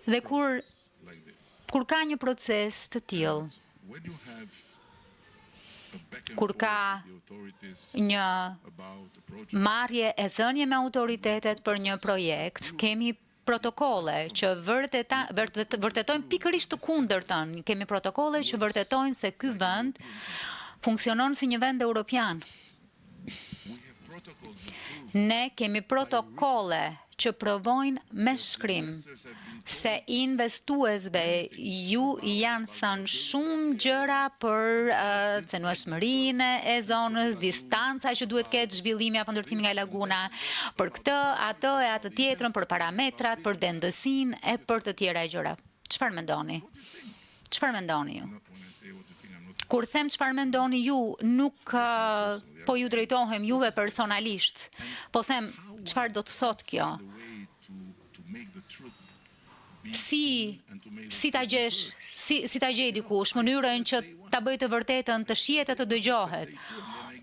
Dhe kur ka një proces të tillë, kur ka një marrje e dhënie me autoritetet për një projekt, kemi protokolle që vërtetojnë pikërisht të kundërtën. Kemi protokolle që vërtetojnë se ky vend funksionon si një vend europian. Ne kemi protokolle që provojnë me shkrim se investuesve ju janë thënë shumë gjëra për cenueshmërinë e zonës, distanca që duhet ketë zhvillimi apo ndërtimi nga laguna, për këtë, atë e atë tjetrën, për parametrat, për dendësinë e për të tjera gjëra. Çfarë mendoni? Çfarë mendoni ju? Kur them çfarë mendoni ju, nuk po ju drejtohem juve personalisht, po them çfarë do të thotë kjo. Si ta gjesh, si ta gjej dikush, mënyrën që ta bëj të vërtetën, të shihet e të dëgjohet.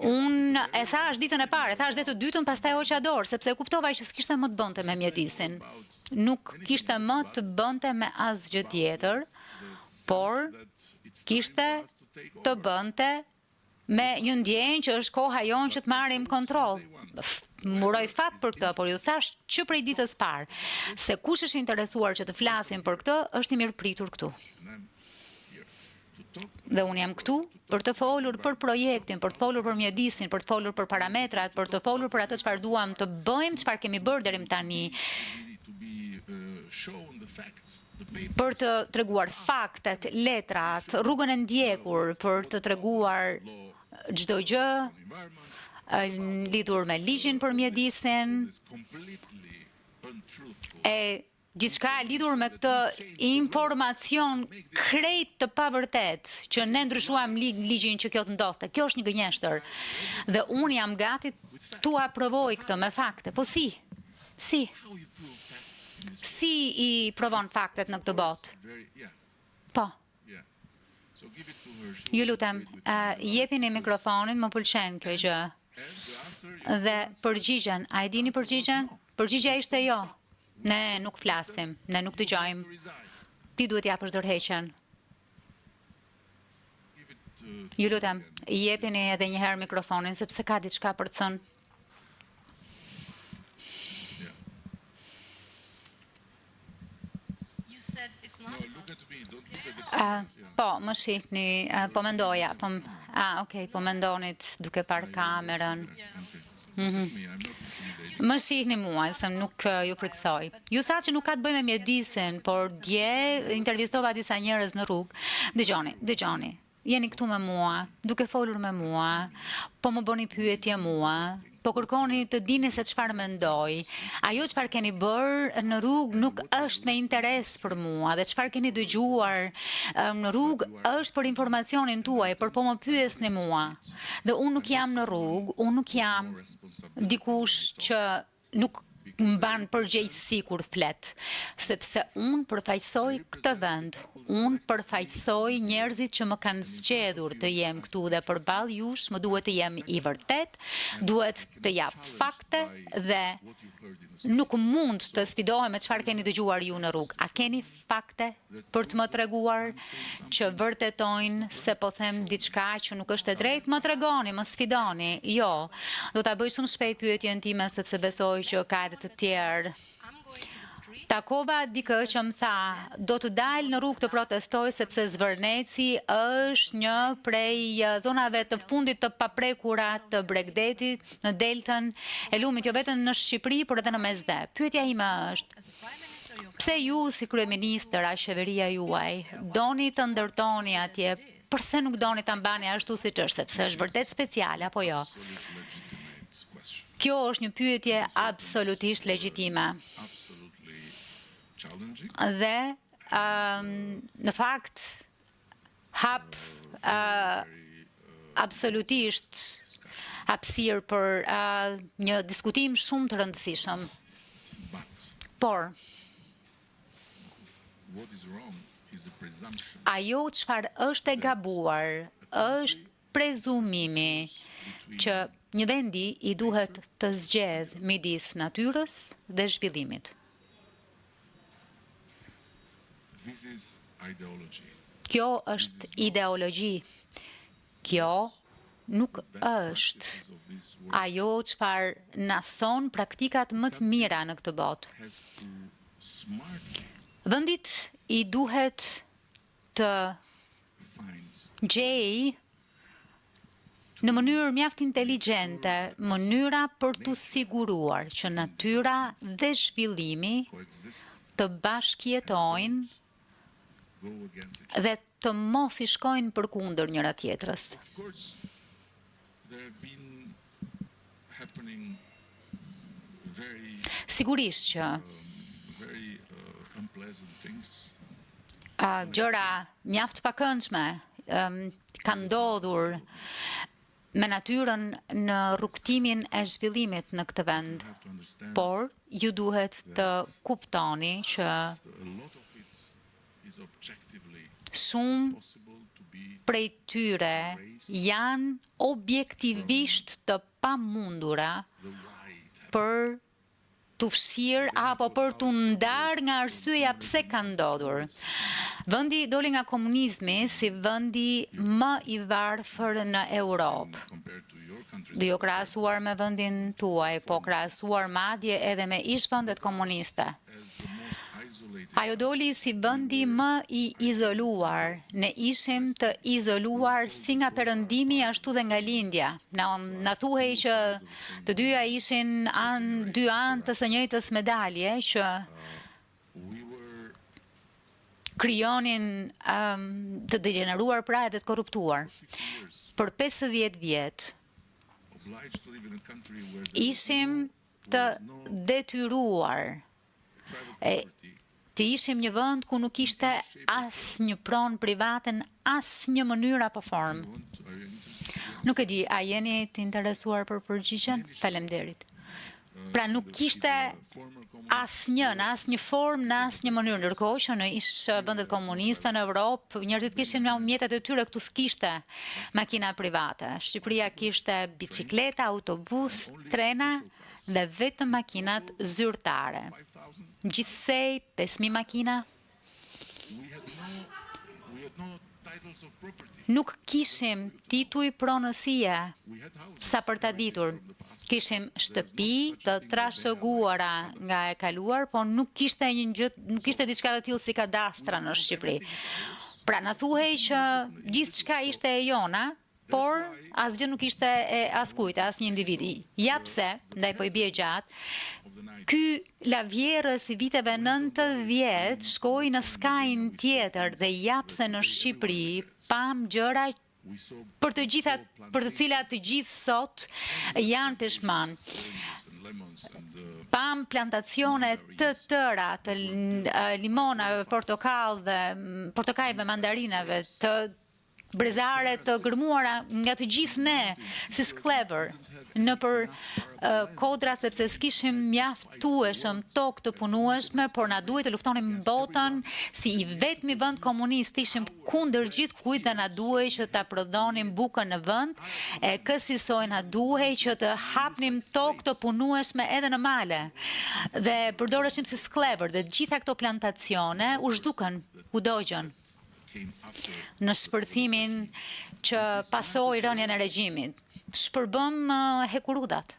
Unë e thash ditën e parë, e thash dhe të dytën, pastaj hoqa dorë, sepse kuptova që s'kishte më të bënte me mjedisin. Nuk kishte më të bënte me asgjë tjetër, por kishte të bënte me një ndjenjë që është koha jonë që të marrim kontroll. Muroj fat për këtë, por ju thash që prej ditës parë, se kush është interesuar që të flasim për këtë, është i mirë pritur këtu. Dhe unë jam këtu për të folur për projektin, për të folur për mjedisin, për të folur për parametrat, për të folur për atë çfarë duam të bëjmë, çfarë kemi bërë deri më tani, për të treguar faktet, letrat, rrugën e ndjekur, për të treguar çdo gjë lidhur me ligjin për mjedisin, e gjithçka lidhur me këtë informacion krejt të pavërtet, që ne ndryshuam ligjin që kjo të ndodhte. Kjo është një gënjeshtër. Dhe unë jam gati tu aprovoj këtë me fakte. Po si? Si i provon faktet në këtë botë? Po. Ju lutem, jepini mikrofonin, më pëlqen kjo gjë. Dhe përgjigjen, a e dini përgjigjen? Përgjigja ishte jo. Ne nuk flasim, ne nuk dëgjojmë. Ti duhet japësh dorëheqjen. Ju lutem, jepini edhe një herë mikrofonin, sepse ka diçka për të thënë. Po, më shihni, po mendoja, po mendonit duke parë kamerën. Më shihni mua, se nuk ju friksoj. Ju sa që nuk ka të bëjë me mjedisin, por dje intervistova disa njerëz në rrugë. Dëgjoni, jeni këtu me mua, duke folur me mua, po më bëni pyetje mua, po kërkoni të dini se çfarë mendoj. Ajo çfarë keni bërë në rrugë nuk është me interes për mua, dhe çfarë keni dëgjuar në rrugë është për informacionin tuaj, por po më pyesni mua. Dhe unë nuk jam në rrugë, unë nuk jam dikush që nuk mban përgjegjësi kur flet, sepse unë përfaqësoj këtë vend, unë përfaqësoj njerëzit që më kanë zgjedhur të jem këtu, dhe përballë jush më duhet të jem i vërtet, duhet të jap fakte, dhe nuk mund të sfidohem me çfarë keni dëgjuar ju në rrugë. A keni fakte për të më treguar që vërtetojnë se po them diçka që nuk është e drejtë? Më tregoni, më sfidoni. Jo, do ta bëj shumë shpejt pyetjen time, sepse besoj që ka edhe të tjerë. Takova dikë që më tha, do të dalë në rrugë të protestoj sepse Zvërneci është një prej zonave të fundit të paprekura të Bregdetit në deltën e lumit, jo vetëm në Shqipëri, por edhe në Mesdhe. Pyetja ime është, pse ju si kryeministër a qeveria juaj doni të ndërtoni atje, përse nuk doni ta mbani ashtu siç është, sepse është vërtet speciale apo jo? Kjo është një pyetje absolutisht legjitime. Dhe në fakt hap absolutisht hapësirë për një diskutim shumë të rëndësishëm. Por ajo çfarë është e gabuar është prezumimi që një vendi i duhet të zgjedh midis natyrës dhe zhvillimit. Kjo është ideologji. Kjo nuk është ajo çfarë na thon praktikat më të mira në këtë botë. Vendit i duhet të gjej në mënyrë mjaft inteligjente mënyra për t'u siguruar që natyra dhe zhvillimi të bashkëjetojnë dhe të mos i shkojnë përkundër njëra tjetrës. Sigurisht që gjëra mjaft pakëndshme kanë ndodhur me natyrën në rrugtimin e zhvillimit në këtë vend, por ju duhet të kuptoni që shumë prej tyre janë objektivisht të pamundura për të fshirë apo për të ndarë nga arsyeja pse ka ndodhur. Vendi doli nga komunizmi si vendi më i varfër në Europë. Dhe jo krahasuar me vendin tuaj, po krahasuar madje edhe me ish-vendet komuniste. Ajo doli si vendi më i izoluar. Ne ishim të izoluar si nga perëndimi ashtu dhe nga lindja. Na thuhej që të dyja ishin dy anë të së njëjtës medalje që krijonin të degeneruar pra edhe të korruptuar. Për 50 vjet ishim të detyruar të ishim një vend ku nuk ishte asnjë pronë private në asnjë mënyrë apo formë. Nuk e di, a jeni të interesuar për përgjigjen? Faleminderit. Pra nuk kishte asnjë, në asnjë formë, në asnjë mënyrë, ndërkohë që në vendet komuniste në Evropë, njerëzit kishin nga mjetet e tyre, këtu s'kishte makina private. Shqipëria kishte bicikleta, autobus, trena dhe vetëm makinat zyrtare. Gjithsej 5.000 makina. Nuk kishim tituj pronësie, sa për ta ditur. Kishim shtëpi të trashëguara nga e kaluar, po nuk kishte diçka të tillë si kadastra në Shqipëri. Pra na thuhej që gjithçka ishte e jona, por asgjë nuk ishte e askujt, asnjë individi. Ja pse, ndaj po i bie gjatë, ky lavjerës i viteve 90 shkoi në skajin tjetër dhe ja pse në Shqipëri pam gjëra për të cilat të gjithë sot janë peshman. Pam plantacione të tëra të limonave, portokajve, mandarinave, të brezare të gërmuara nga të gjithë ne, si sklever, në për kodra sepse s'kishim mjaftueshëm tokë të punueshme, por na duhet të luftonim botën, si i vetmi vend komunist ishim kundër gjithkujt dhe na duhej që ta prodhonim bukën në vend, e kësaj na duhej që të hapnim tokë të punueshme edhe në male. Dhe përdoreshim si sklever dhe gjitha këto plantacione u zhdukën, u dogjën në shpërthimin që pasoi rënien e regjimit. Shpërbëm hekurudat.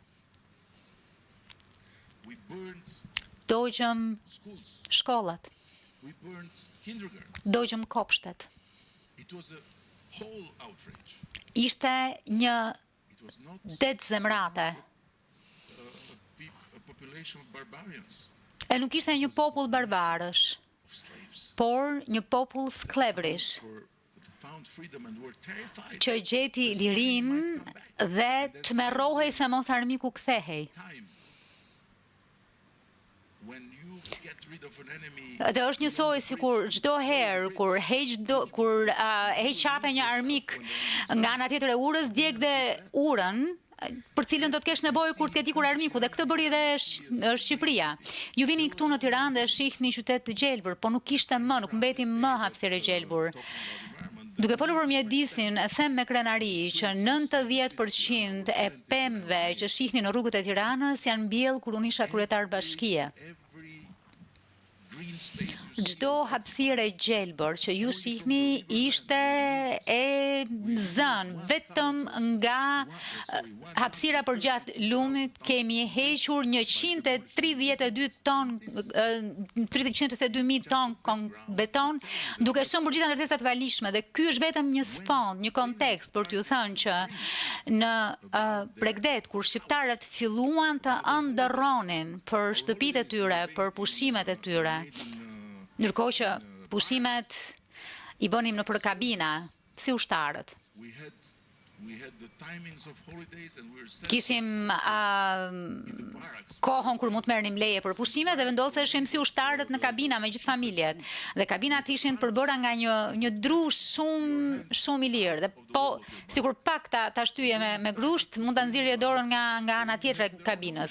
Dogjëm shkollat. Dogjëm kopshtet. Ishte një det zemrate. E nuk ishte një popull barbarësh, por një popull sklevrish, që gjeti lirin dhe të merrohej se mos armiku kthehej. Dhe është njësoj si kur çdo herë kur heq qafe një armik nga ana tjetër e urës, djeg dhe urën për cilën do të kesh nevojë kur të ketë ikur armiku, dhe këtë bëri edhe Shqipëria. Ju vini këtu në Tiranë dhe shihni qytet të gjelbër, po nuk ishte më, nuk mbeti më hapësirë e gjelbër. Duke folur për mjedisin, them me krenari që 90% e pemëve që shihni në rrugët e Tiranës janë mbjellë kur unë isha kryetar bashkie. çdo hapësirë e gjelbër që ju shihni ishte e zënë vetëm nga hapësira përgjatë lumit. Kemi hequr 132 ton 132.000 ton beton, duke shëmbur gjitha ndërtesat palishme, dhe ky është vetëm një sfond, një kontekst për t'ju thënë që në Bregdet, kur shqiptarët filluan të ëndërronin për shtëpitë e tyre, për pushimet e tyre, ndërkohë që pushimet i bënim nëpër kabina, si ushtarët. Kishim kohën kur mund të merrnim leje për pushime dhe vendoseshim si ushtarët në kabina me gjithë familjet. Dhe kabinat ishin përbëra nga një dru shumë i lirë. Dhe po, sikur pak ta shtyje me grusht, mund ta nxirje dorën nga ana tjetër e kabinës.